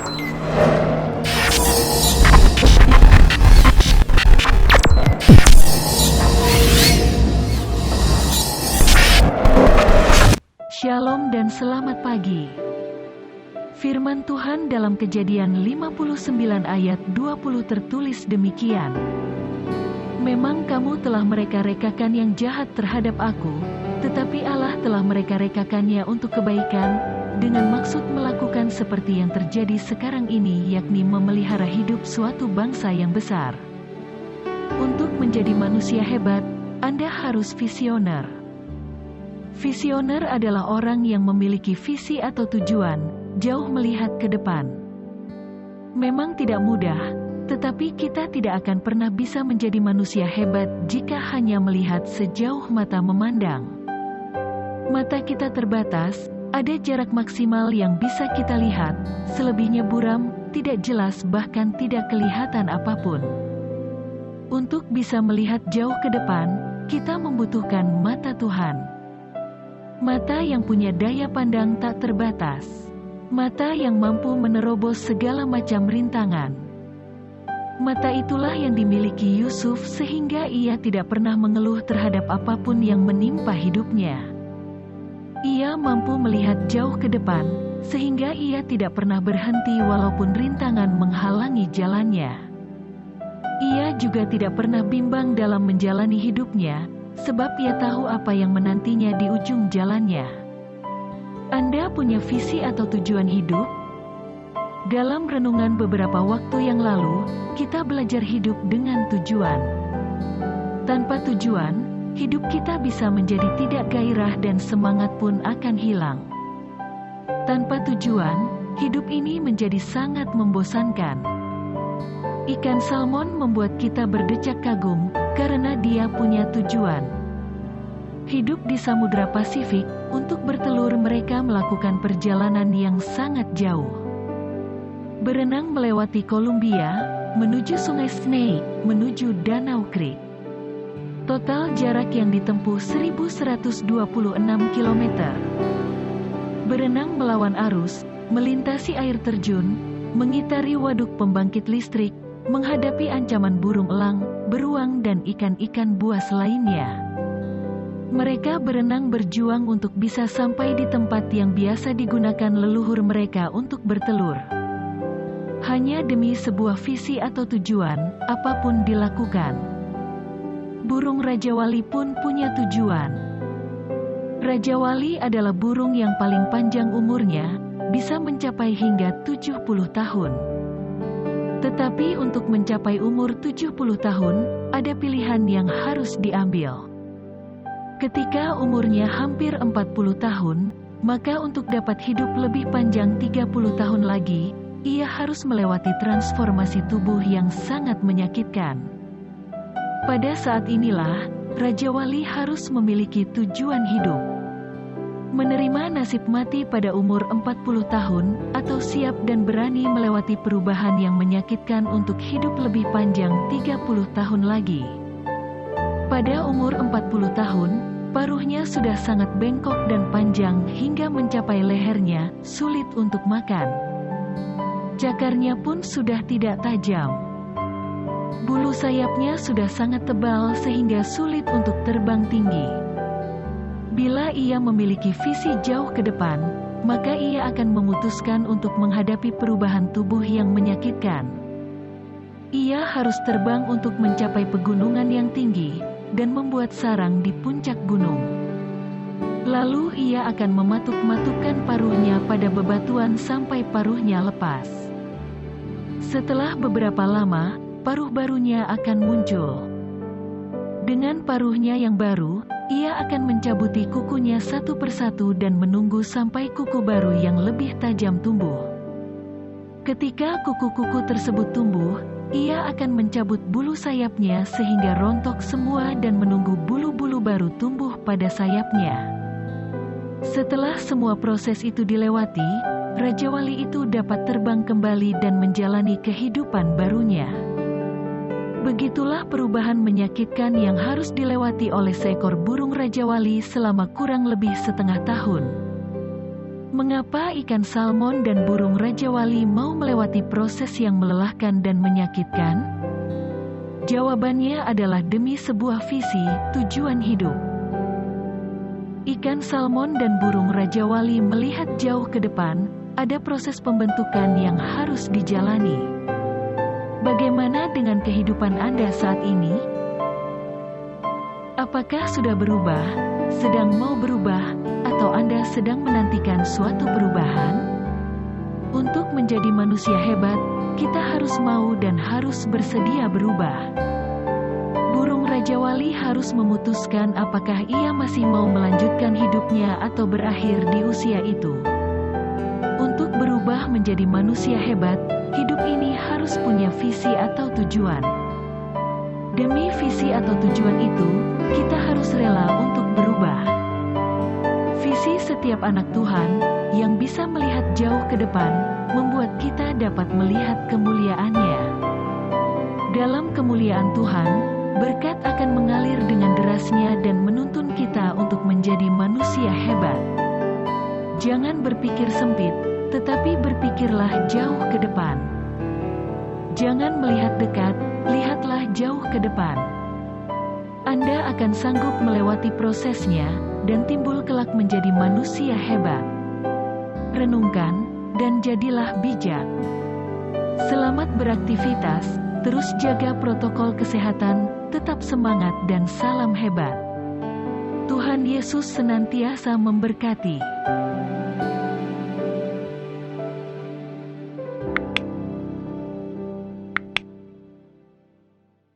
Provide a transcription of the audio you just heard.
Shalom dan selamat pagi. Firman Tuhan dalam Kejadian 59 ayat 20 tertulis demikian. Memang kamu telah mereka-rekakan yang jahat terhadap aku, tetapi Allah telah mereka-rekakannya untuk kebaikan, dengan maksud melakukan seperti yang terjadi sekarang ini, yakni memelihara hidup suatu bangsa yang besar. Untuk menjadi manusia hebat, Anda harus visioner. Visioner adalah orang yang memiliki visi atau tujuan, jauh melihat ke depan. Memang tidak mudah, tetapi kita tidak akan pernah bisa menjadi manusia hebat jika hanya melihat sejauh mata memandang. Mata kita terbatas, ada jarak maksimal yang bisa kita lihat, selebihnya buram, tidak jelas bahkan tidak kelihatan apapun. Untuk bisa melihat jauh ke depan, kita membutuhkan mata Tuhan. Mata yang punya daya pandang tak terbatas. Mata yang mampu menerobos segala macam rintangan. Mata itulah yang dimiliki Yusuf sehingga ia tidak pernah mengeluh terhadap apapun yang menimpa hidupnya. Ia mampu melihat jauh ke depan, sehingga ia tidak pernah berhenti walaupun rintangan menghalangi jalannya. Ia juga tidak pernah bimbang dalam menjalani hidupnya, sebab ia tahu apa yang menantinya di ujung jalannya. Anda punya visi atau tujuan hidup? Dalam renungan beberapa waktu yang lalu, kita belajar hidup dengan tujuan. Tanpa tujuan, hidup kita bisa menjadi tidak gairah dan semangat pun akan hilang. Tanpa tujuan, hidup ini menjadi sangat membosankan. Ikan salmon membuat kita berdecak kagum, karena dia punya tujuan. Hidup di Samudra Pasifik, untuk bertelur mereka melakukan perjalanan yang sangat jauh. Berenang melewati Columbia, menuju Sungai Snake, menuju Danau Creek. Total jarak yang ditempuh 1126 km. Berenang melawan arus, melintasi air terjun, mengitari waduk pembangkit listrik, menghadapi ancaman burung elang, beruang dan ikan-ikan buas lainnya. Mereka berenang berjuang untuk bisa sampai di tempat yang biasa digunakan leluhur mereka untuk bertelur. Hanya demi sebuah visi atau tujuan, apapun dilakukan. Burung Raja Wali pun punya tujuan. Raja Wali adalah burung yang paling panjang umurnya, bisa mencapai hingga 70 tahun. Tetapi untuk mencapai umur 70 tahun, ada pilihan yang harus diambil. Ketika umurnya hampir 40 tahun, maka untuk dapat hidup lebih panjang 30 tahun lagi, ia harus melewati transformasi tubuh yang sangat menyakitkan. Pada saat inilah, Raja Wali harus memiliki tujuan hidup. Menerima nasib mati pada umur 40 tahun, atau siap dan berani melewati perubahan yang menyakitkan untuk hidup lebih panjang 30 tahun lagi. Pada umur 40 tahun, paruhnya sudah sangat bengkok dan panjang hingga mencapai lehernya, sulit untuk makan. Cakarnya pun sudah tidak tajam. Bulu sayapnya sudah sangat tebal sehingga sulit untuk terbang tinggi. Bila ia memiliki visi jauh ke depan, maka ia akan memutuskan untuk menghadapi perubahan tubuh yang menyakitkan. Ia harus terbang untuk mencapai pegunungan yang tinggi, dan membuat sarang di puncak gunung. Lalu ia akan mematuk-matukkan paruhnya pada bebatuan sampai paruhnya lepas. Setelah beberapa lama, paruh barunya akan muncul. Dengan paruhnya yang baru, ia akan mencabuti kukunya satu persatu dan menunggu sampai kuku baru yang lebih tajam tumbuh. Ketika kuku-kuku tersebut tumbuh, ia akan mencabut bulu sayapnya sehingga rontok semua dan menunggu bulu-bulu baru tumbuh pada sayapnya. Setelah semua proses itu dilewati, Raja Wali itu dapat terbang kembali dan menjalani kehidupan barunya. Begitulah perubahan menyakitkan yang harus dilewati oleh seekor burung Raja Wali selama kurang lebih setengah tahun. Mengapa ikan salmon dan burung Raja Wali mau melewati proses yang melelahkan dan menyakitkan? Jawabannya adalah demi sebuah visi, tujuan hidup. Ikan salmon dan burung Raja Wali melihat jauh ke depan, ada proses pembentukan yang harus dijalani. Bagaimana dengan kehidupan Anda saat ini? Apakah sudah berubah, sedang mau berubah, atau Anda sedang menantikan suatu perubahan? Untuk menjadi manusia hebat, kita harus mau dan harus bersedia berubah. Burung Raja Wali harus memutuskan apakah ia masih mau melanjutkan hidupnya atau berakhir di usia itu. Untuk berubah menjadi manusia hebat, hidup ini harus punya visi atau tujuan. Demi visi atau tujuan itu, kita harus rela untuk berubah. Visi setiap anak Tuhan, yang bisa melihat jauh ke depan, membuat kita dapat melihat kemuliaan-Nya. Dalam kemuliaan Tuhan, berkat akan mengalir dengan derasnya dan menuntun kita untuk menjadi manusia hebat. Jangan berpikir sempit, tetapi berpikirlah jauh ke depan. Jangan melihat dekat, lihatlah jauh ke depan. Anda akan sanggup melewati prosesnya, dan timbul kelak menjadi manusia hebat. Renungkan, dan jadilah bijak. Selamat beraktivitas, terus jaga protokol kesehatan, tetap semangat dan salam hebat. Tuhan Yesus senantiasa memberkati.